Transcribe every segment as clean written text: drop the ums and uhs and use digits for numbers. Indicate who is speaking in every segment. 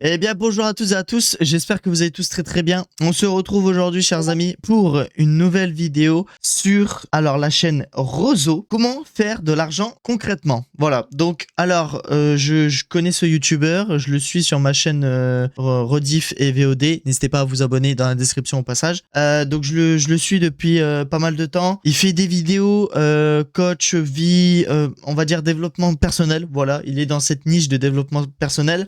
Speaker 1: Eh bien bonjour à tous et à tous, j'espère que vous allez tous très bien. On se retrouve aujourd'hui chers amis pour une nouvelle vidéo sur la chaîne Rozo. Comment faire de l'argent concrètement. Voilà, donc je connais ce youtubeur, je le suis sur ma chaîne Rediff et VOD. N'hésitez pas à vous abonner dans la description au passage. Donc je le suis depuis pas mal de temps. Il fait des vidéos coach, vie, on va dire développement personnel. Voilà, il est dans cette niche de développement personnel.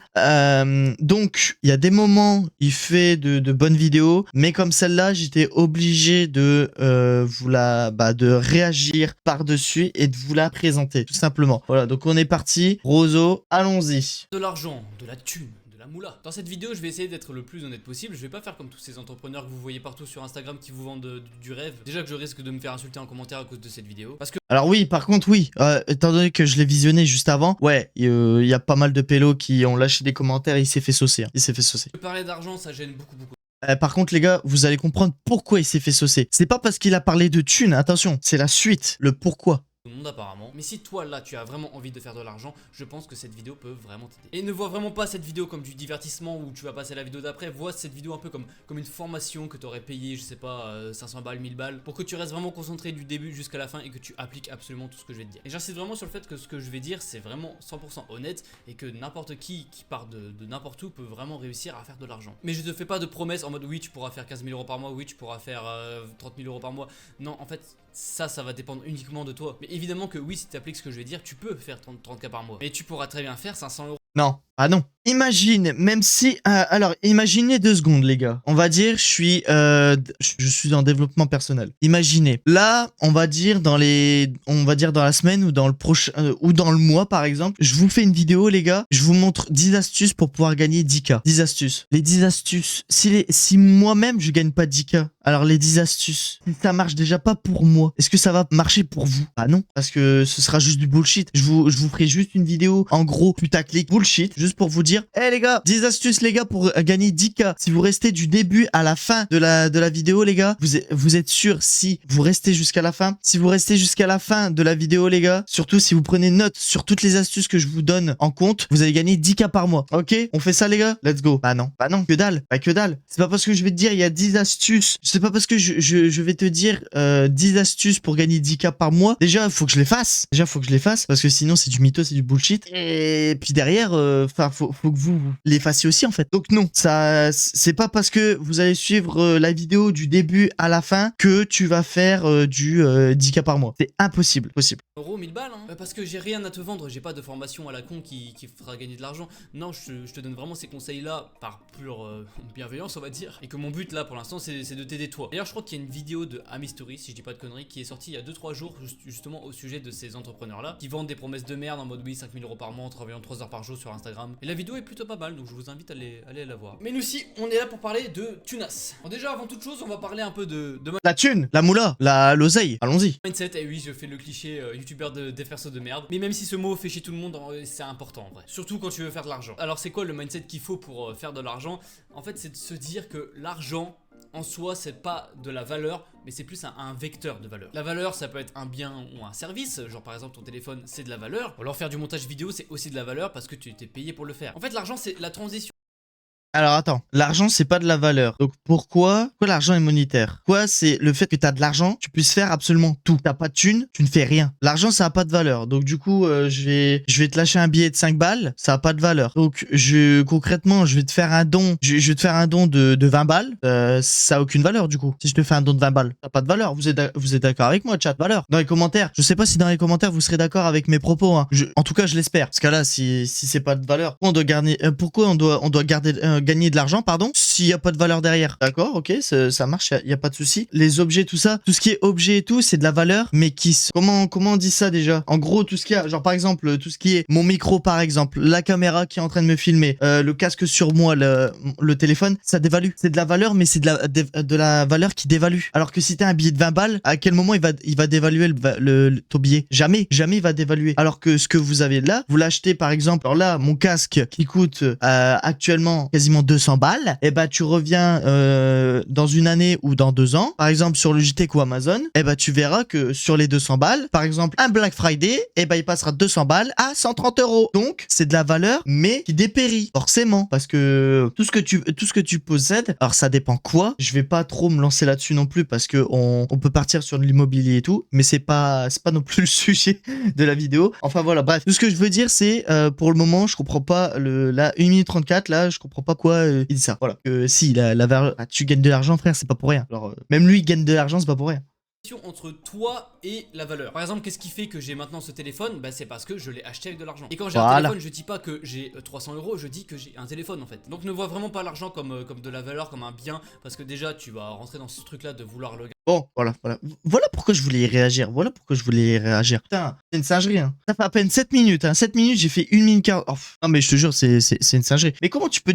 Speaker 1: Donc, il y a des moments, il fait de bonnes vidéos, mais comme celle-là, j'étais obligé de de réagir par-dessus et de vous la présenter, tout simplement. Voilà, donc on est parti. Rozo, allons-y.
Speaker 2: De l'argent, de la thune, de la moula. Dans cette vidéo, je vais essayer d'être le plus honnête possible. Je vais pas faire comme tous ces entrepreneurs que vous voyez partout sur Instagram qui vous vendent du rêve. Déjà que je risque de me faire insulter en commentaire à cause de cette vidéo. Parce que...
Speaker 1: Alors oui, par contre, oui, étant donné que je l'ai visionné juste avant, ouais, il y a pas mal de pélos qui ont lâché des commentaires et il s'est fait saucer. Il s'est fait saucer.
Speaker 2: Parler d'argent, ça gêne beaucoup.
Speaker 1: Par contre, les gars, vous allez comprendre pourquoi il s'est fait saucer. C'est pas parce qu'il a parlé de thunes, attention, c'est la suite, le pourquoi.
Speaker 2: Tout le monde apparemment. Mais si toi là tu as vraiment envie de faire de l'argent, je pense que cette vidéo peut vraiment t'aider. Et ne vois vraiment pas cette vidéo comme du divertissement où tu vas passer la vidéo d'après. Vois cette vidéo un peu comme une formation que tu aurais payé, je sais pas, 500 balles, 1000 balles, pour que tu restes vraiment concentré du début jusqu'à la fin et que tu appliques absolument tout ce que je vais te dire. Et j'insiste vraiment sur le fait que ce que je vais dire c'est vraiment 100% honnête et que n'importe qui part de n'importe où peut vraiment réussir à faire de l'argent. Mais je te fais pas de promesses en mode oui tu pourras faire 15 000 euros par mois, oui tu pourras faire 30 000 euros par mois. Non, en fait ça va dépendre uniquement de toi. Mais évidemment que oui, si tu appliques ce que je vais dire, tu peux faire 30K par mois. Mais tu pourras très bien faire 500 euros.
Speaker 1: Non, ah non. Imagine, même si... alors, imaginez 2 secondes, les gars. On va dire, je suis en développement personnel. Imaginez. Là, on va dire dans la semaine ou dans le prochain... ou dans le mois, par exemple. Je vous fais une vidéo, les gars. Je vous montre 10 astuces pour pouvoir gagner 10K. 10 astuces. Les 10 astuces. Si moi-même, je gagne pas 10K, alors les 10 astuces, si ça marche déjà pas pour moi, est-ce que ça va marcher pour vous? Ah non, parce que ce sera juste du bullshit. Je vous ferai juste une vidéo, en gros, putaclic, bullshit, juste pour vous dire, hé les gars, 10 astuces les gars pour gagner 10K. Si vous restez du début à la fin de la vidéo les gars, vous êtes sûr si vous restez jusqu'à la fin. Si vous restez jusqu'à la fin de la vidéo les gars, surtout si vous prenez note sur toutes les astuces que je vous donne en compte, vous allez gagner 10K par mois. Ok? On fait ça les gars? Let's go. Bah non, que dalle, que dalle. C'est pas parce que je vais te dire il y a 10 astuces, c'est pas parce que je vais te dire 10 astuces pour gagner 10K par mois. Déjà, faut que je les fasse. Parce que sinon c'est du mytho, c'est du bullshit. Et puis derrière, faut que vous les fassiez aussi en fait. Donc non, ça, c'est pas parce que vous allez suivre la vidéo du début à la fin que tu vas faire du 10K par mois. C'est impossible.
Speaker 2: Euros, 1000 balles hein. Parce que j'ai rien à te vendre, j'ai pas de formation à la con qui fera gagner de l'argent. Non, je te donne vraiment ces conseils là par pure bienveillance on va dire. Et que mon but là pour l'instant c'est de t'aider toi. D'ailleurs je crois qu'il y a une vidéo de Amistory, si je dis pas de conneries, qui est sortie il y a 2-3 jours justement au sujet de ces entrepreneurs là qui vendent des promesses de merde en mode oui 5000 euros par mois en travaillant 3 heures par jour sur Instagram. Et la vidéo est plutôt pas mal donc je vous invite à aller la voir. Mais nous aussi on est là pour parler de tunas. Bon, déjà avant toute chose on va parler un peu de
Speaker 1: la thune, la moula, l'oseille, allons-y.
Speaker 2: Mindset, et oui je fais le cliché youtubeur des persos de merde. Mais même si ce mot fait chier tout le monde, c'est important en vrai. Surtout quand tu veux faire de l'argent. Alors c'est quoi le mindset qu'il faut pour faire de l'argent? En fait c'est de se dire que l'argent en soi c'est pas de la valeur mais c'est plus un vecteur de valeur. La valeur ça peut être un bien ou un service, genre par exemple ton téléphone c'est de la valeur, ou alors faire du montage vidéo c'est aussi de la valeur parce que tu t'es payé pour le faire. En fait l'argent c'est la transition.
Speaker 1: Alors attends, l'argent c'est pas de la valeur. Donc pourquoi l'argent est monétaire? Quoi, c'est le fait que t'as de l'argent, tu puisses faire absolument tout. T'as pas de thune, tu ne fais rien. L'argent ça a pas de valeur. Donc du coup, je vais te lâcher un billet de 5 balles, ça a pas de valeur. Donc concrètement, je vais te faire un don, je vais te faire un don de 20 balles, ça a aucune valeur du coup. Si je te fais un don de 20 balles, ça a pas de valeur. Vous êtes d'accord avec moi, chat? Valeur. Dans les commentaires, je sais pas si dans les commentaires vous serez d'accord avec mes propos hein. En tout cas, je l'espère. Parce que là si c'est pas de valeur, pourquoi on doit garder gagner de l'argent, pardon, s'il n'y a pas de valeur derrière. D'accord, ok, ça marche, il n'y a pas de souci. Les objets, tout ça, tout ce qui est objet et tout, c'est de la valeur, mais comment on dit ça déjà? En gros, tout ce qu'il y a, genre par exemple, tout ce qui est mon micro par exemple, la caméra qui est en train de me filmer, le casque sur moi, le téléphone, ça dévalue. C'est de la valeur, mais c'est de la valeur qui dévalue. Alors que si t'as un billet de 20 balles, à quel moment il va dévaluer ton billet? Jamais il va dévaluer. Alors que ce que vous avez là, vous l'achetez par exemple, alors là, mon casque qui coûte actuellement quasiment quasiment 200 balles, et bah tu reviens dans une année ou dans 2 ans, par exemple sur le JTEC ou Amazon, et bah tu verras que sur les 200 balles, par exemple un Black Friday, et bah il passera de 200 balles à 130 euros. Donc c'est de la valeur, mais qui dépérit forcément, parce que tout ce que tu possèdes, alors ça dépend quoi. Je vais pas trop me lancer là-dessus non plus parce que on peut partir sur de l'immobilier et tout, mais c'est pas non plus le sujet de la vidéo. Enfin voilà, bref, tout ce que je veux dire c'est pour le moment je comprends pas la 1 minute 34 là, je comprends pas quoi il dit ça. Voilà, si la valeur, tu gagnes de l'argent frère, c'est pas pour rien. Alors même lui il gagne de l'argent, c'est pas pour rien.
Speaker 2: Entre toi et la valeur. Par exemple, qu'est-ce qui fait que j'ai maintenant ce téléphone? Bah c'est parce que je l'ai acheté avec de l'argent. Et quand j'ai un téléphone, je dis pas que j'ai 300 euros, je dis que j'ai un téléphone en fait. Donc ne vois vraiment pas l'argent comme de la valeur, comme un bien, parce que déjà tu vas rentrer dans ce truc là de vouloir le.
Speaker 1: Bon, voilà pourquoi je voulais y réagir. Putain, c'est une singerie, hein. Ça fait à peine 7 minutes, hein. 7 minutes, j'ai fait 1 minute 40. Oh, non, mais je te jure, c'est une singerie. Mais comment tu peux,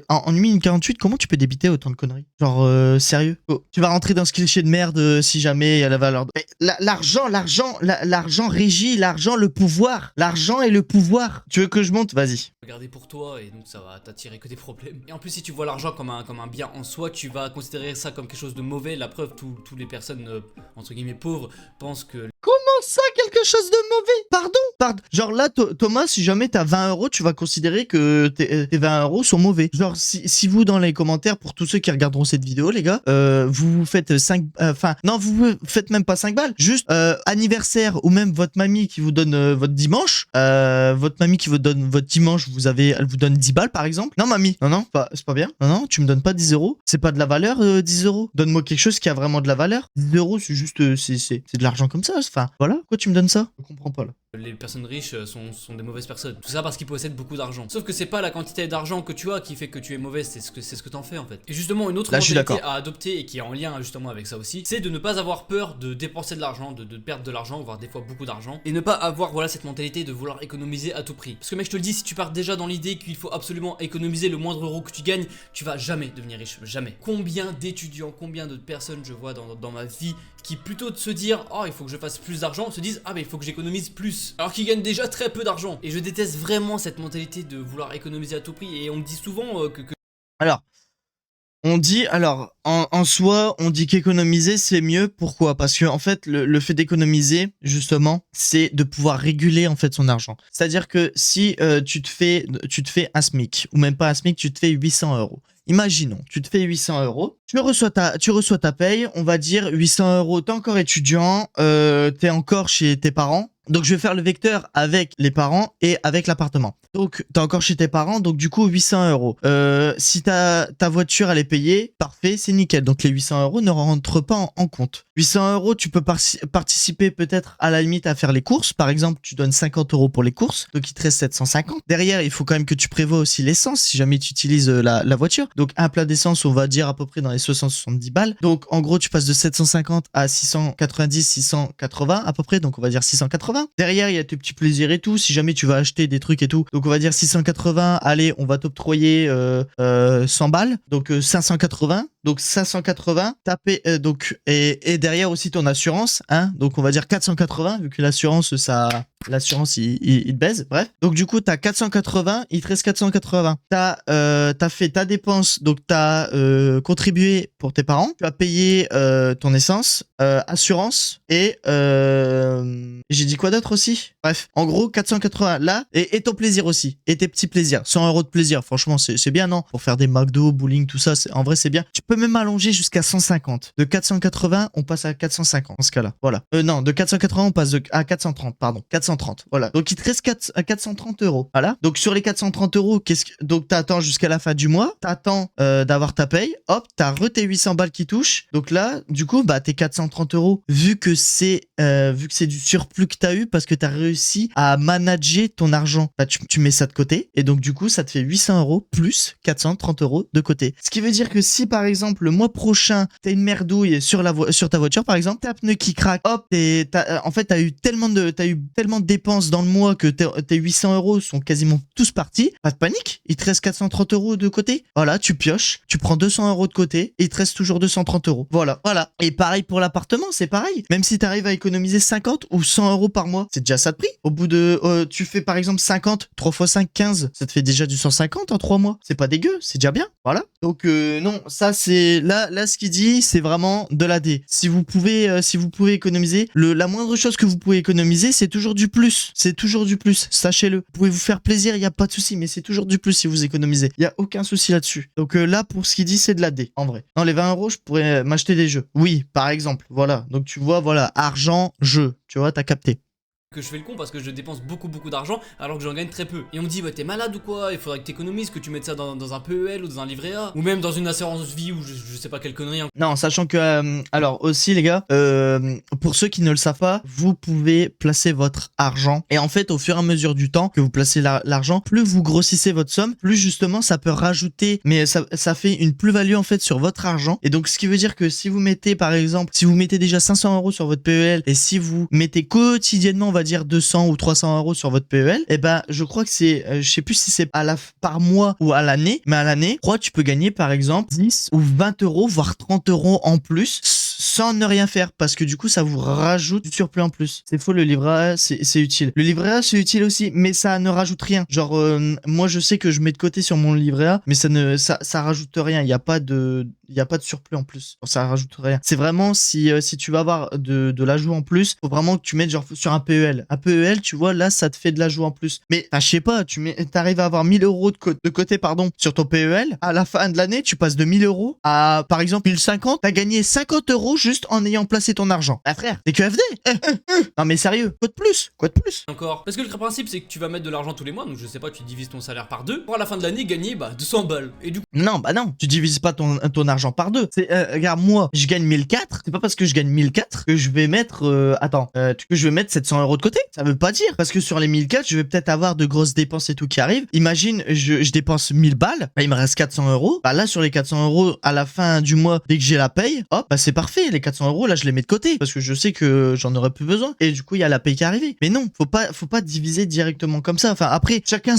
Speaker 1: en 1 minute 48, comment tu peux débiter autant de conneries? Genre, sérieux? Oh, tu vas rentrer dans ce cliché de merde si jamais il y a la valeur. L'argent régit, l'argent, le pouvoir. L'argent et le pouvoir. Tu veux que je monte? Vas-y.
Speaker 2: Regarder pour toi et donc ça va t'attirer que des problèmes. Et en plus si tu vois l'argent comme un bien en soi, tu vas considérer ça comme quelque chose de mauvais. La preuve, toutes les personnes entre guillemets pauvres pensent que...
Speaker 1: Comment ça, quelque chose de mauvais? Pardon. Genre là, Thomas, si jamais t'as 20 euros, tu vas considérer que tes 20 euros sont mauvais. Genre, si vous, dans les commentaires, pour tous ceux qui regarderont cette vidéo, les gars, vous faites 5... Enfin, non, vous faites même pas 5 balles. Juste anniversaire ou même votre mamie qui vous donne votre dimanche. Votre mamie qui vous donne votre dimanche, elle vous donne 10 balles, par exemple. Non, mamie. Non, c'est pas bien. Non, tu me donnes pas 10 euros. C'est pas de la valeur, 10 euros. Donne-moi quelque chose qui a vraiment de la valeur. 10 euros, c'est juste... c'est de l'argent comme ça. Enfin, voilà. Pourquoi tu me donnes ça? Je comprends pas, là.
Speaker 2: Les personnes riches sont des mauvaises personnes. Tout ça parce qu'ils possèdent beaucoup d'argent. Sauf que c'est pas la quantité d'argent que tu as qui fait que tu es mauvais, c'est ce que t'en fais en fait. Et justement, une autre mentalité à adopter et qui est en lien justement avec ça aussi, c'est de ne pas avoir peur de dépenser de l'argent, de perdre de l'argent, voire des fois beaucoup d'argent. Et ne pas avoir cette mentalité de vouloir économiser à tout prix. Parce que mec, je te le dis, si tu pars déjà dans l'idée qu'il faut absolument économiser le moindre euro que tu gagnes, tu vas jamais devenir riche. Jamais. Combien d'étudiants, combien de personnes je vois dans ma vie qui plutôt de se dire oh il faut que je fasse plus d'argent, se disent ah mais il faut que j'économise plus alors qu'ils gagnent déjà très peu d'argent. Et je déteste vraiment cette mentalité de vouloir économiser à tout prix. Et on me dit souvent que...
Speaker 1: Alors en soi on dit qu'économiser c'est mieux. Pourquoi? Parce que en fait le fait d'économiser justement c'est de pouvoir réguler en fait son argent. C'est à dire que si tu te fais un SMIC ou même pas un SMIC, tu te fais 800 euros. Imaginons, tu te fais 800 euros, tu reçois ta paye, on va dire 800 euros, t'es encore étudiant, t'es encore chez tes parents. Donc je vais faire le vecteur avec les parents et avec l'appartement. Donc t'es encore chez tes parents, donc du coup 800 euros. Si ta voiture elle est payée, parfait, c'est nickel. Donc les 800 euros ne rentrent pas en compte. 800 euros, tu peux participer peut-être à la limite à faire les courses. Par exemple, tu donnes 50 euros pour les courses, donc il te reste 750. Derrière, il faut quand même que tu prévois aussi l'essence si jamais tu utilises la voiture. Donc un plat d'essence, on va dire à peu près dans les 670 balles. Donc en gros, tu passes de 750 à 690, 680 à peu près. Donc on va dire 680. Derrière, il y a tes petits plaisirs et tout. Si jamais tu vas acheter des trucs et tout. Donc on va dire 680. Allez, on va t'octroyer 100 balles. Donc 580. Donc 580. Donc et derrière aussi ton assurance. Hein. Donc on va dire 480 vu que l'assurance l'assurance il te baise. Bref. Donc du coup t'as 480. Il te reste 480. T'as fait ta dépense. Donc t'as contribué pour tes parents. Tu as payé ton essence, assurance et j'ai dit quoi d'autre aussi? Bref, en gros 480 là et ton plaisir aussi et tes petits plaisirs. 100 euros de plaisir. Franchement c'est bien non? Pour faire des McDo, bowling, tout ça. En vrai c'est bien. Tu peux même allonger jusqu'à 150. De 480 on passe à 450 dans ce cas-là. Voilà. Non, de 480 on passe à 430. Pardon. 430. Voilà. Donc il te reste 430 euros. Voilà. Donc sur les 430 euros, donc t'attends jusqu'à la fin du mois. T'attends d'avoir ta paye. Hop, t'as tes 800 balles qui touchent. Donc là, du coup, bah tes 430 euros, vu que c'est du surplus que t'as eu parce que t'as réussi à manager ton argent, bah tu mets ça de côté. Et donc du coup, ça te fait 800 euros plus 430 euros de côté. Ce qui veut dire que si par exemple le mois prochain t'as une merdouille sur ta voiture, par exemple, t'as un pneu qui craque, hop, en fait t'as eu tellement de dépenses dans le mois que tes 800 euros sont quasiment tous partis. Pas de panique, il te reste 430 euros de côté. Voilà, tu pioches, tu prends 200 euros de côté et il te reste toujours 230 euros. Voilà. Et pareil pour l'appartement, c'est pareil. Même si t'arrives à économiser 50 ou 100 euros par mois, c'est déjà ça de prix. Au bout de, tu fais par exemple 50, 3 x 5, 15, ça te fait déjà du 150 en 3 mois. C'est pas dégueu, c'est déjà bien. Voilà. Donc non, ça c'est là ce qu'il dit, c'est vraiment de l'AD. Si vous pouvez économiser, la moindre chose que vous pouvez économiser, c'est toujours du plus. C'est toujours du plus. Sachez-le. Vous pouvez vous faire plaisir, il y a pas de souci, mais c'est toujours du plus si vous économisez. Il y a aucun souci là-dessus. Donc là, pour ce qu'il dit, c'est de l'AD en vrai. Dans les 20 euros, je pourrais m'acheter des jeux. Oui, par exemple. Voilà. Donc tu vois, voilà, argent, jeu. Tu vois, t'as capté.
Speaker 2: Que je fais le con parce que je dépense beaucoup d'argent alors que j'en gagne très peu. Et on me dit, bah t'es malade ou quoi? Il faudrait que t'économises, que tu mettes ça dans un PEL ou dans un livret A. Ou même dans une assurance vie ou je sais pas quelle connerie.
Speaker 1: Non, sachant que, alors aussi les gars, pour ceux qui ne le savent pas, vous pouvez placer votre argent. Et en fait, au fur et à mesure du temps que vous placez l'argent, plus vous grossissez votre somme, plus justement ça peut rajouter, mais ça fait une plus-value en fait sur votre argent. Et donc ce qui veut dire que si vous mettez par exemple, si vous mettez déjà 500 euros sur votre PEL et si vous mettez quotidiennement, on va dire 200 ou 300 euros sur votre PEL, et ben je crois que c'est, je sais plus si c'est par mois ou à l'année, mais à l'année, je crois que tu peux gagner par exemple 10 ou 20 euros, voire 30 euros en plus sans ne rien faire, parce que du coup ça vous rajoute du surplus en plus. C'est faux, le livret A c'est utile. Le livret A c'est utile aussi, mais ça ne rajoute rien. Genre moi je sais que je mets de côté sur mon livret A, mais ça rajoute rien. Il y a pas de surplus en plus. Ça rajoute rien. C'est vraiment si tu vas avoir de l'ajout en plus, faut vraiment que tu mettes genre sur un PEL. Un PEL, tu vois, là ça te fait de l'ajout en plus. Mais je sais pas, t'arrives à avoir 1000 euros de côté pardon sur ton PEL. À la fin de l'année, tu passes de 1000 euros à par exemple 1050. T'as gagné 50 euros juste en ayant placé ton argent. Ah frère, t'es que FD. Non mais sérieux, quoi de plus? Quoi de plus?
Speaker 2: Encore. Parce que le principe c'est que tu vas mettre de l'argent tous les mois, donc je sais pas, tu divises ton salaire par 2 pour à la fin de l'année gagner 200 balles. Et du coup
Speaker 1: non, tu divises pas ton argent par 2. C'est regarde, moi, je gagne 1004. C'est pas parce que je gagne 1004 que je vais mettre que je vais mettre 700 euros de côté. Ça veut pas dire parce que sur les 1004, je vais peut-être avoir de grosses dépenses et tout qui arrivent. Imagine, je dépense 1000 balles, il me reste 400 euros. Là sur les 400 euros à la fin du mois, dès que j'ai la paye, hop, c'est parfait. Les 400 euros là, je les mets de côté parce que je sais que j'en aurais plus besoin. Et du coup, il y a la paye qui est arrivée. Mais non, faut pas diviser directement comme ça. Enfin après, chacun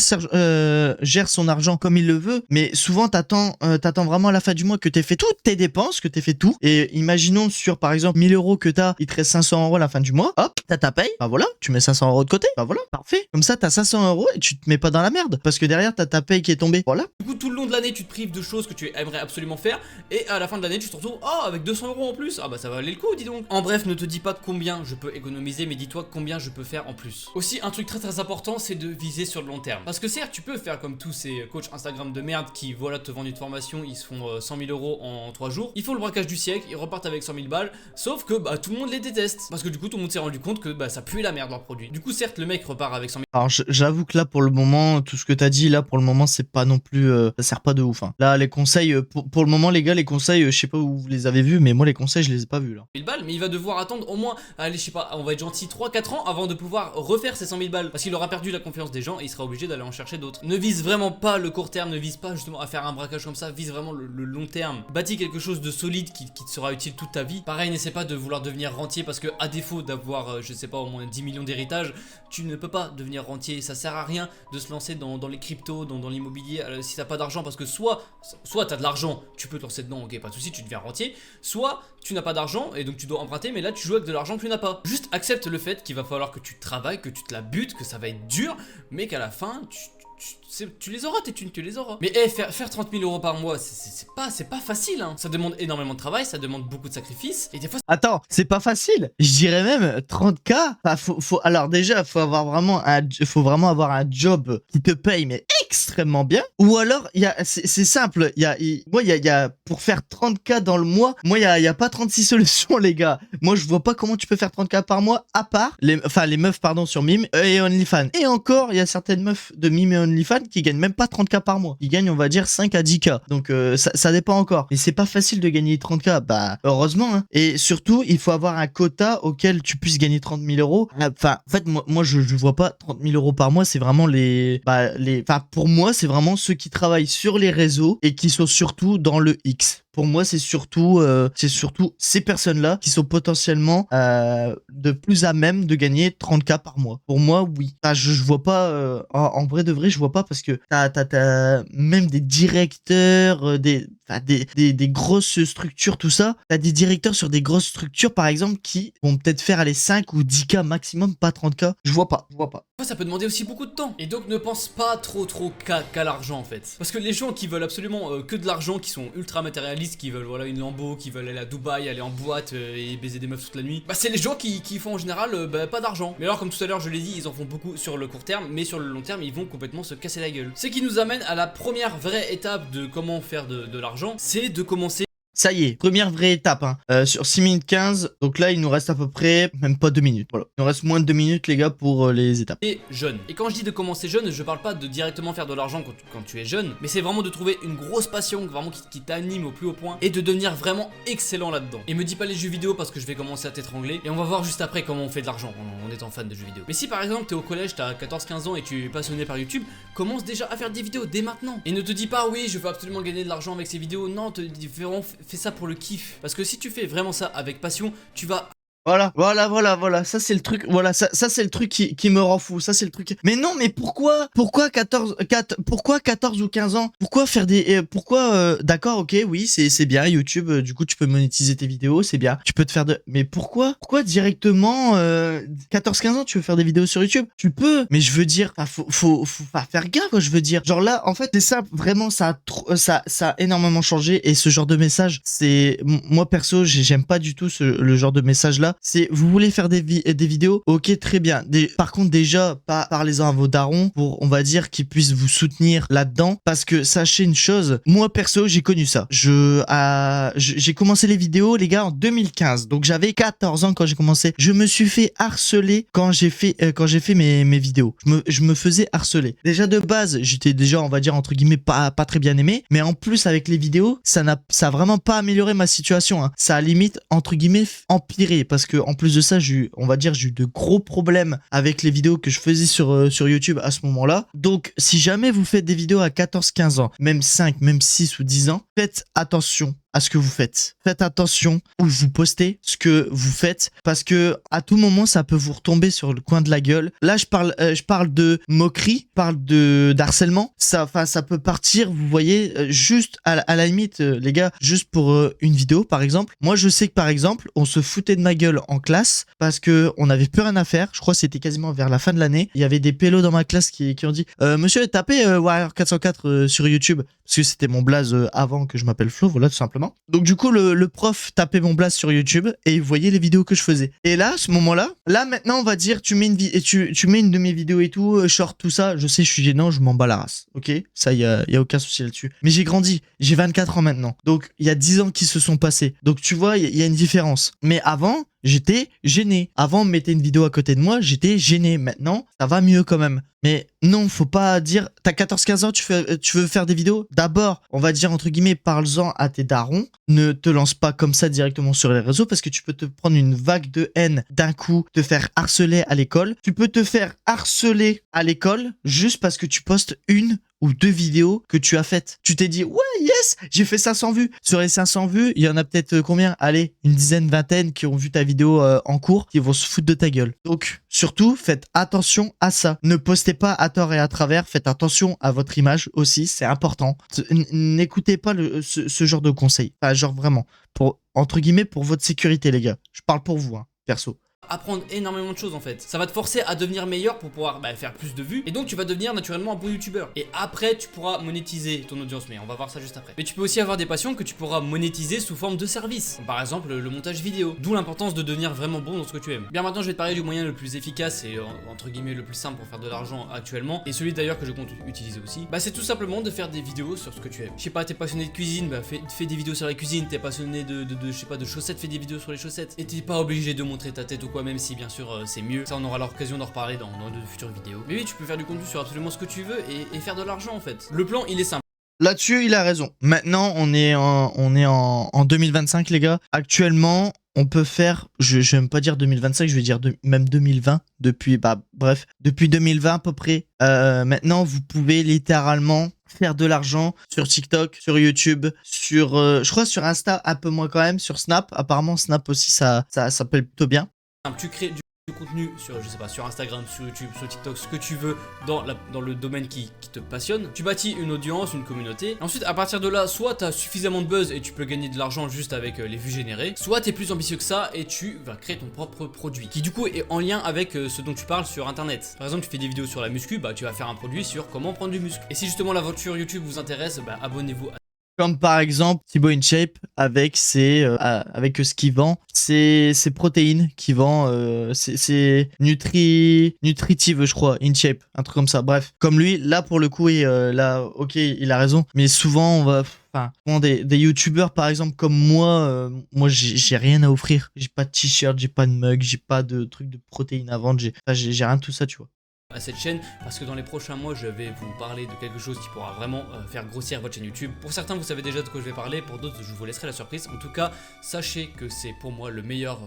Speaker 1: gère son argent comme il le veut, mais souvent t'attends vraiment à la fin du mois que t'aies fait toutes tes dépenses, que t'aies fait tout. Et imaginons sur par exemple 1000 euros que il te reste 500 euros à la fin du mois. Hop, t'as ta paye. Bah voilà, tu mets 500 euros de côté. Bah voilà, parfait. Comme ça, t'as 500 euros et tu te mets pas dans la merde parce que derrière t'as ta paye qui est tombée. Voilà.
Speaker 2: Du coup, tout le long de l'année, tu te prives de choses que tu aimerais absolument faire et à la fin de l'année, tu te retrouves avec 200 euros en plus. Ah bah ça va aller le coup, dis donc. En bref, ne te dis pas combien je peux économiser, mais dis-toi combien je peux faire en plus. Aussi, un truc très important, c'est de viser sur le long terme. Parce que certes, tu peux faire comme tous ces coachs Instagram de merde qui te vendent une formation, ils se font 100 000 euros en 3 jours. Ils font le braquage du siècle, ils repartent avec 100 000 balles. Sauf que tout le monde les déteste. Parce que du coup, tout le monde s'est rendu compte que ça pue la merde leur produit. Du coup, certes, le mec repart avec 100 000.
Speaker 1: Alors j'avoue que là pour le moment, tout ce que t'as dit là pour le moment, c'est pas non plus, ça sert pas de ouf. Hein. Là les conseils, pour le moment les gars, les conseils, je sais pas où vous les avez vus, mais moi les conseils je les ai pas vus là.
Speaker 2: 1000 balles, mais il va devoir attendre au moins, allez, je sais pas, on va être gentil, 3-4 ans avant de pouvoir refaire ces 100 000 balles. Parce qu'il aura perdu la confiance des gens et il sera obligé d'aller en chercher d'autres. Ne vise vraiment pas le court terme, ne vise pas justement à faire un braquage comme ça, vise vraiment le long terme. Bâtis quelque chose de solide qui te sera utile toute ta vie. Pareil, n'essaie pas de vouloir devenir rentier parce que à défaut d'avoir, je sais pas, au moins 10 millions d'héritage, tu ne peux pas devenir rentier. Ça sert à rien de se lancer dans les cryptos, dans l'immobilier si t'as pas d'argent, parce que soit t'as de l'argent, tu peux te lancer dedans, ok, pas de souci, tu deviens rentier, soit tu n'as pas d'argent et donc tu dois emprunter, mais là tu joues avec de l'argent que tu n'as pas. Juste accepte le fait qu'il va falloir que tu travailles, que tu te la butes, que ça va être dur, mais qu'à la fin tu les auras, tes thunes, tu les auras. Mais faire 30 000 euros par mois, c'est pas facile, hein. Ça demande énormément de travail, ça demande beaucoup de sacrifices, et des fois...
Speaker 1: Attends, c'est pas facile. Je dirais même 30K. Enfin, alors déjà, faut vraiment avoir un job qui te paye, mais extrêmement bien. Ou alors, c'est simple. Pour faire 30K dans le mois, moi, il y a pas 36 solutions, les gars. Moi, je vois pas comment tu peux faire 30K par mois, à part les meufs, pardon, sur Mime et OnlyFans. Et encore, il y a certaines meufs de Mime et OnlyFans qui gagnent même pas 30K par mois. Ils gagnent, on va dire, 5 à 10K. Donc, ça dépend encore. Et c'est pas facile de gagner 30K. Bah, heureusement, hein. Et surtout, il faut avoir un quota auquel tu puisses gagner 30 000 euros. Enfin, en fait, moi, je vois pas 30 000 euros par mois. C'est vraiment pour moi, c'est vraiment ceux qui travaillent sur les réseaux et qui sont surtout dans le X. Pour moi, c'est surtout ces personnes-là qui sont potentiellement de plus à même de gagner 30K par mois. Pour moi, oui. Enfin, je vois pas, en vrai de vrai, je vois pas parce que t'as même des directeurs, t'as des grosses structures, tout ça. T'as des directeurs sur des grosses structures, par exemple, qui vont peut-être faire les 5 ou 10K maximum, pas 30K. Je vois pas.
Speaker 2: Ça peut demander aussi beaucoup de temps. Et donc ne pense pas trop qu'à l'argent en fait. Parce que les gens qui veulent absolument que de l'argent, qui sont ultra matérialistes, qui veulent voilà une Lambo, qui veulent aller à Dubaï, aller en boîte et baiser des meufs toute la nuit, bah c'est les gens qui font en général pas d'argent. Mais alors comme tout à l'heure je l'ai dit, ils en font beaucoup sur le court terme, mais sur le long terme ils vont complètement se casser la gueule. Ce qui nous amène à la première vraie étape de comment faire de l'argent, c'est de commencer.
Speaker 1: Ça y est, première vraie étape, hein. Sur 6 minutes 15, donc là il nous reste à peu près, même pas 2 minutes, voilà. Il nous reste moins de 2 minutes les gars pour les étapes.
Speaker 2: Et jeune. Et quand je dis de commencer jeune, je parle pas de directement faire de l'argent quand tu es jeune, mais c'est vraiment de trouver une grosse passion, vraiment qui t'anime au plus haut point, et de devenir vraiment excellent là-dedans. Et me dis pas les jeux vidéo parce que je vais commencer à t'étrangler, et on va voir juste après comment on fait de l'argent en étant fan de jeux vidéo. Mais si par exemple t'es au collège, t'as 14-15 ans et tu es passionné par YouTube, commence déjà à faire des vidéos dès maintenant. Et ne te dis pas oui je veux absolument gagner de l'argent avec ces vidéos, non, fais ça pour le kiff. Parce que si tu fais vraiment ça avec passion, tu vas...
Speaker 1: Voilà, ça c'est le truc, voilà, ça c'est le truc qui me rend fou, ça c'est le truc. Mais non, mais pourquoi 14 ou 15 ans? Pourquoi faire d'accord, ok, oui, c'est bien, YouTube, du coup tu peux monétiser tes vidéos, c'est bien, tu peux te faire mais pourquoi directement 14-15 ans tu veux faire des vidéos sur YouTube? Tu peux, mais je veux dire, faut pas faire gaffe, quoi, je veux dire. Genre là, en fait, c'est ça, vraiment, ça a énormément changé, et ce genre de message, moi perso, j'aime pas du tout le genre de message là. C'est, vous voulez faire des vidéos, ok, très bien. Par contre, déjà, parlez-en à vos darons pour, on va dire, qu'ils puissent vous soutenir là-dedans. Parce que sachez une chose, moi perso, j'ai connu ça. J'ai commencé les vidéos, les gars, en 2015. Donc j'avais 14 ans quand j'ai commencé. Je me suis fait harceler quand j'ai fait mes vidéos. Je me faisais harceler. Déjà de base, j'étais déjà, on va dire, entre guillemets, pas très bien aimé. Mais en plus, avec les vidéos, ça a vraiment pas amélioré ma situation, hein. Ça a limite, entre guillemets, empiré. Parce que en plus de ça, j'ai eu de gros problèmes avec les vidéos que je faisais sur YouTube à ce moment-là. Donc, si jamais vous faites des vidéos à 14-15 ans, même 5, même 6 ou 10 ans, faites attention à ce que vous faites. Faites attention où vous postez, ce que vous faites, parce que à tout moment, ça peut vous retomber sur le coin de la gueule. Là, je parle de moquerie, je parle d'harcèlement. Ça peut partir, vous voyez, juste à la limite, les gars, juste pour une vidéo, par exemple. Moi, je sais que, par exemple, on se foutait de ma gueule en classe parce que on n'avait plus rien à faire. Je crois que c'était quasiment vers la fin de l'année. Il y avait des pélos dans ma classe qui ont dit monsieur, tapez Warrior 404 sur YouTube, parce que c'était mon blaze avant que je m'appelle Flo, voilà, tout simplement. Donc du coup le prof tapait mon blast sur YouTube et il voyait les vidéos que je faisais. Et là, à ce moment-là, maintenant on va dire tu mets une de mes vidéos et tout, short, tout ça, je sais, je suis gênant, je m'en bats la race. Ok, ça y a aucun souci là-dessus. Mais j'ai grandi, j'ai 24 ans maintenant. Donc il y a 10 ans qui se sont passés. Donc tu vois, il y a une différence. Mais avant, j'étais gêné. Avant, on me mettait une vidéo à côté de moi, j'étais gêné. Maintenant, ça va mieux quand même. Mais non, faut pas dire, t'as 14-15 ans, tu veux faire des vidéos? D'abord, on va dire entre guillemets, parle-en à tes darons. Ne te lance pas comme ça directement sur les réseaux, parce que tu peux te prendre une vague de haine d'un coup, te faire harceler à l'école. Tu peux te faire harceler à l'école juste parce que tu postes une ou 2 vidéos que tu as faites. Tu t'es dit, ouais, yes, j'ai fait 500 vues. Sur les 500 vues, il y en a peut-être combien? Allez, une dizaine, vingtaine qui ont vu ta vidéo en cours, qui vont se foutre de ta gueule. Donc, surtout, faites attention à ça. Ne postez pas à tort et à travers. Faites attention à votre image aussi, c'est important. N'écoutez pas ce genre de conseils. Enfin, genre vraiment, entre guillemets, pour votre sécurité, les gars. Je parle pour vous, hein, perso.
Speaker 2: Apprendre énormément de choses en fait. Ça va te forcer à devenir meilleur pour pouvoir faire plus de vues. Et donc tu vas devenir naturellement un bon youtubeur. Et après tu pourras monétiser ton audience. Mais on va voir ça juste après. Mais tu peux aussi avoir des passions que tu pourras monétiser sous forme de service. Par exemple le montage vidéo. D'où l'importance de devenir vraiment bon dans ce que tu aimes. Bien, maintenant je vais te parler du moyen le plus efficace et entre guillemets le plus simple pour faire de l'argent actuellement. Et celui d'ailleurs que je compte utiliser aussi. C'est tout simplement de faire des vidéos sur ce que tu aimes. Je sais pas, t'es passionné de cuisine, fais des vidéos sur la cuisine. T'es passionné de je sais pas, de chaussettes, fais des vidéos sur les chaussettes. Et t'es pas obligé de montrer ta tête ou quoi, même si bien sûr c'est mieux. Ça on aura l'occasion d'en reparler dans de futures vidéos. Mais oui, tu peux faire du contenu sur absolument ce que tu veux et faire de l'argent en fait. Le plan il est simple.
Speaker 1: Là-dessus, il a raison. Maintenant, on est en 2025, les gars. Actuellement, on peut faire, je vais même pas dire 2025, je vais dire même 2020, depuis 2020 à peu près. Maintenant, vous pouvez littéralement faire de l'argent sur TikTok, sur YouTube, je crois sur Insta, un peu moins quand même, sur Snap. Apparemment, Snap aussi, ça peut plutôt bien.
Speaker 2: Tu crées du contenu sur, je sais pas, sur Instagram, sur YouTube, sur TikTok, ce que tu veux dans le domaine qui te passionne. Tu bâtis une audience, une communauté. Ensuite, à partir de là, soit tu as suffisamment de buzz et tu peux gagner de l'argent juste avec les vues générées, soit tu es plus ambitieux que ça et tu vas créer ton propre produit qui du coup est en lien avec ce dont tu parles sur internet. Par exemple, tu fais des vidéos sur la muscu, bah tu vas faire un produit sur comment prendre du muscle. Et si justement l'aventure YouTube vous intéresse, bah abonnez-vous à...
Speaker 1: Comme par exemple Thibaut InShape avec avec ce qu'il vend, ses protéines qu'il vend, c'est nutritive je crois, InShape, un truc comme ça. Bref, comme lui, là pour le coup, là, ok, il a raison, mais souvent on va, enfin, des youtubeurs par exemple comme moi, moi j'ai rien à offrir, j'ai pas de t-shirt, j'ai pas de mug, j'ai pas de truc de protéines à vendre, j'ai rien de tout ça, tu vois.
Speaker 2: À cette chaîne parce que dans les prochains mois je vais vous parler de quelque chose qui pourra vraiment faire grossir votre chaîne YouTube. Pour certains vous savez déjà de quoi je vais parler, pour d'autres je vous laisserai la surprise. En tout cas sachez que c'est pour moi le meilleur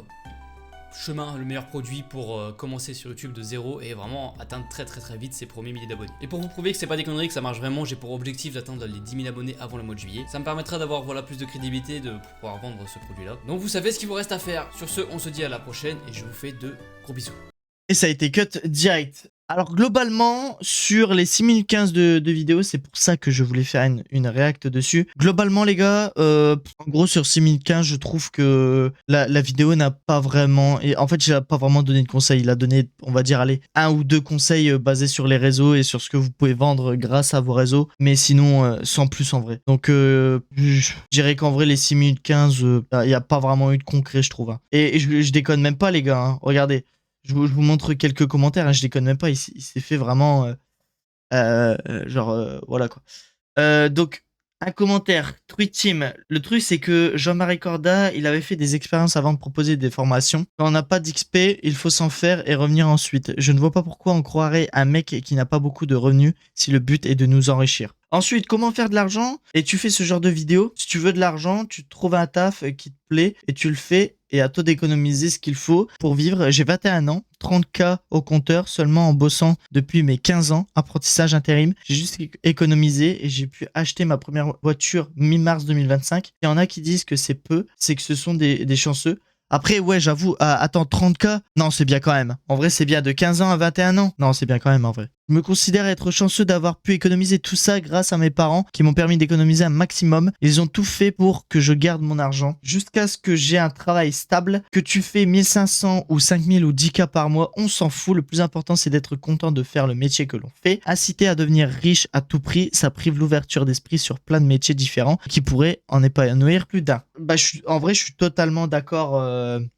Speaker 2: chemin, le meilleur produit pour commencer sur YouTube de zéro et vraiment atteindre très vite ses premiers milliers d'abonnés. Et pour vous prouver que c'est pas des conneries, que ça marche vraiment, j'ai pour objectif d'atteindre les 10 000 abonnés avant le mois de juillet. Ça me permettra d'avoir voilà plus de crédibilité pour pouvoir vendre ce produit là. Donc vous savez ce qu'il vous reste à faire. Sur ce on se dit à la prochaine et je vous fais de gros bisous.
Speaker 1: Et ça a été cut direct. Alors globalement, sur les 6 minutes 15 de vidéo, c'est pour ça que je voulais faire une react dessus. Globalement les gars, en gros sur 6 minutes 15, je trouve que la vidéo n'a pas vraiment... Et en fait, il n'a pas vraiment donné de conseils. Il a donné, on va dire, allez, 1 ou 2 conseils basés sur les réseaux et sur ce que vous pouvez vendre grâce à vos réseaux. Mais sinon, sans plus en vrai. Donc je dirais qu'en vrai, les 6 minutes 15, il n'y a pas vraiment eu de concret, je trouve. Hein. Et je déconne même pas les gars, hein. Regardez. Je vous montre quelques commentaires, hein, je déconne même pas, il s'est fait vraiment... voilà quoi. Donc, un commentaire, Tweet Team. Le truc, c'est que Jean-Marie Corda, il avait fait des expériences avant de proposer des formations. Quand on n'a pas d'XP, il faut s'en faire et revenir ensuite. Je ne vois pas pourquoi on croirait un mec qui n'a pas beaucoup de revenus si le but est de nous enrichir. Ensuite, comment faire de l'argent? Et tu fais ce genre de vidéo. Si tu veux de l'argent, tu trouves un taf qui te plaît et tu le fais. Et à toi d'économiser ce qu'il faut pour vivre. J'ai 21 ans, 30K au compteur seulement en bossant depuis mes 15 ans. Apprentissage intérim. J'ai juste économisé et j'ai pu acheter ma première voiture mi-mars 2025. Il y en a qui disent que c'est peu, c'est que ce sont des chanceux. Après, ouais, j'avoue, attends, 30K? Non, c'est bien quand même. En vrai, c'est bien. De 15 ans à 21 ans? Non, c'est bien quand même, en vrai. Je me considère être chanceux d'avoir pu économiser tout ça grâce à mes parents qui m'ont permis d'économiser un maximum. Ils ont tout fait pour que je garde mon argent jusqu'à ce que j'ai un travail stable. Que tu fais 1500 ou 5000 ou 10K par mois, on s'en fout. Le plus important, c'est d'être content de faire le métier que l'on fait. Inciter à devenir riche à tout prix, ça prive l'ouverture d'esprit sur plein de métiers différents qui pourraient en épanouir plus d'un. Bah, en vrai, je suis totalement d'accord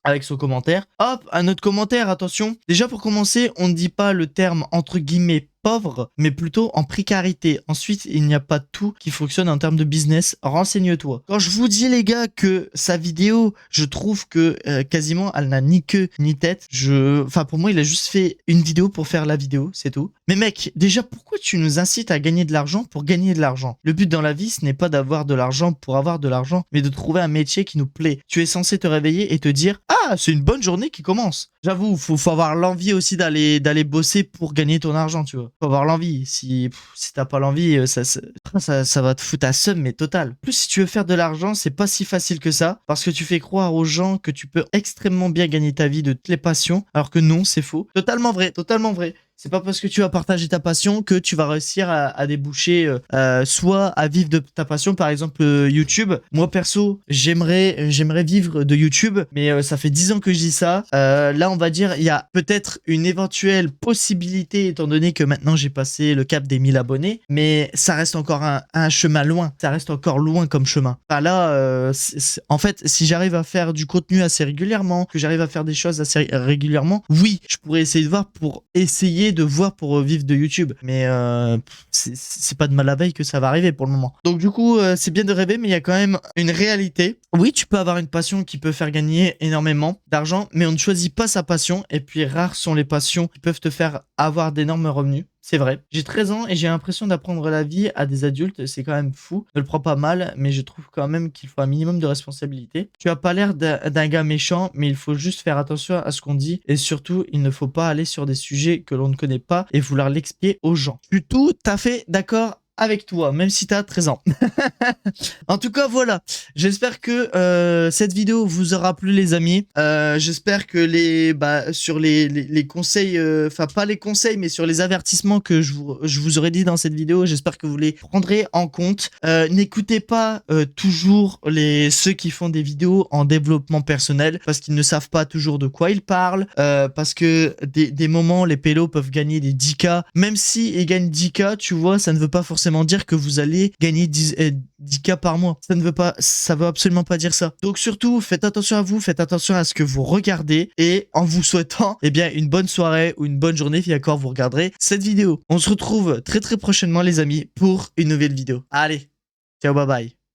Speaker 1: avec ce commentaire. Hop, un autre commentaire, attention. Déjà, pour commencer, on ne dit pas le terme entre guillemets pauvre, mais plutôt en précarité. Ensuite, il n'y a pas tout qui fonctionne en termes de business. Renseigne-toi. Quand je vous dis, les gars, que sa vidéo, je trouve que quasiment, elle n'a ni queue ni tête. Enfin, pour moi, il a juste fait une vidéo pour faire la vidéo, c'est tout. Mais mec, déjà, pourquoi tu nous incites à gagner de l'argent pour gagner de l'argent? Le but dans la vie, ce n'est pas d'avoir de l'argent pour avoir de l'argent, mais de trouver un métier qui nous plaît. Tu es censé te réveiller et te dire « Ah, c'est une bonne journée qui commence ». J'avoue, faut avoir l'envie aussi d'aller bosser pour gagner ton argent, tu vois. Faut avoir l'envie. Si t'as pas l'envie, ça va te foutre à seum, mais total. En plus, si tu veux faire de l'argent, c'est pas si facile que ça, parce que tu fais croire aux gens que tu peux extrêmement bien gagner ta vie de toutes les passions, alors que non, c'est faux. Totalement vrai, totalement vrai. C'est pas parce que tu vas partager ta passion que tu vas réussir à déboucher soit à vivre de ta passion, par exemple YouTube. Moi perso, j'aimerais vivre de YouTube, mais ça fait 10 ans que je dis ça. Là, on va dire, il y a peut-être une éventuelle possibilité, étant donné que maintenant j'ai passé le cap des 1000 abonnés, mais ça reste encore un chemin loin. Ça reste encore loin comme chemin. Enfin, là, en fait, si j'arrive à faire du contenu assez régulièrement, que j'arrive à faire des choses assez régulièrement, oui, je pourrais essayer de voir pour vivre de YouTube, mais c'est pas de mal la veille que ça va arriver pour le moment. Donc du coup, c'est bien de rêver, mais il y a quand même une réalité. Oui, tu peux avoir une passion qui peut faire gagner énormément d'argent, mais on ne choisit pas sa passion, et puis rares sont les passions qui peuvent te faire avoir d'énormes revenus. C'est vrai. J'ai 13 ans et j'ai l'impression d'apprendre la vie à des adultes. C'est quand même fou. Ne le prends pas mal, mais je trouve quand même qu'il faut un minimum de responsabilité. Tu as pas l'air d'un gars méchant, mais il faut juste faire attention à ce qu'on dit. Et surtout, il ne faut pas aller sur des sujets que l'on ne connaît pas et vouloir l'expliquer aux gens. Je suis tout à fait d'accord avec toi, même si t'as 13 ans. En tout cas, voilà. J'espère que cette vidéo vous aura plu, les amis. J'espère que sur les conseils, enfin pas les conseils, mais sur les avertissements que je vous aurais dit dans cette vidéo, j'espère que vous les prendrez en compte. N'écoutez pas toujours ceux qui font des vidéos en développement personnel parce qu'ils ne savent pas toujours de quoi ils parlent, parce que des moments, les pélos peuvent gagner des 10K. Même si ils gagnent 10K, tu vois, ça ne veut pas forcément dire que vous allez gagner 10K par mois. Ça veut absolument pas dire ça. Donc surtout, faites attention à vous, faites attention à ce que vous regardez et en vous souhaitant, eh bien, une bonne soirée ou une bonne journée, si d'accord vous regarderez cette vidéo. On se retrouve très très prochainement, les amis, pour une nouvelle vidéo. Allez, ciao, bye bye.